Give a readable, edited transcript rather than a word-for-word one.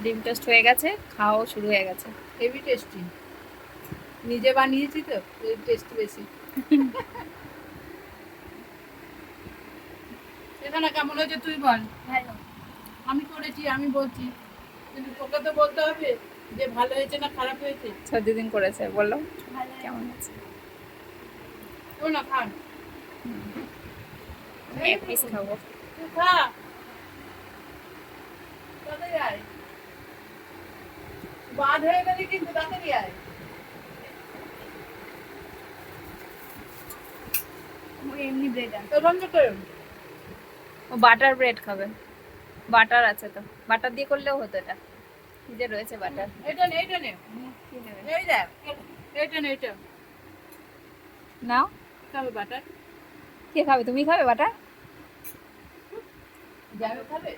ডিম টোস্ট হয়ে গেছে, খাওয়াও শুরু হয়ে গেছে। হেভি টেস্টি, নিজে বানিয়েছি তো টেস্ট বেশি। এখানে কেমন হয়েছে তুই বল। ভালো। আমি করেছি, আমি বলছি, কিন্তু তোকে তো বলতে হবে যে ভালো হয়েছে না খারাপ হয়েছে। দিদিন করেছে, বললো কেমন হয়েছে। ও না খান, এক পিস খাবো। তুই খা, তাড়াতাড়ি আয়, বাদ হয়ে গেলে কিন্তু তাড়াতাড়ি আয়। এমনি ব্রেড তো বন্ধ করো। ও বাটার ব্রেড খাবে, বাটার আছে তো, বাটার দিয়ে করলেও হতো। এটা কি যে রয়েছে বাটার। এটা নে, এটা নে, কি নেবে? এই দেখ, এটা নে, এটা নাও। খাবে বাটার, কে খাবে? তুমি খাবে বাটার? যাবে খাবে।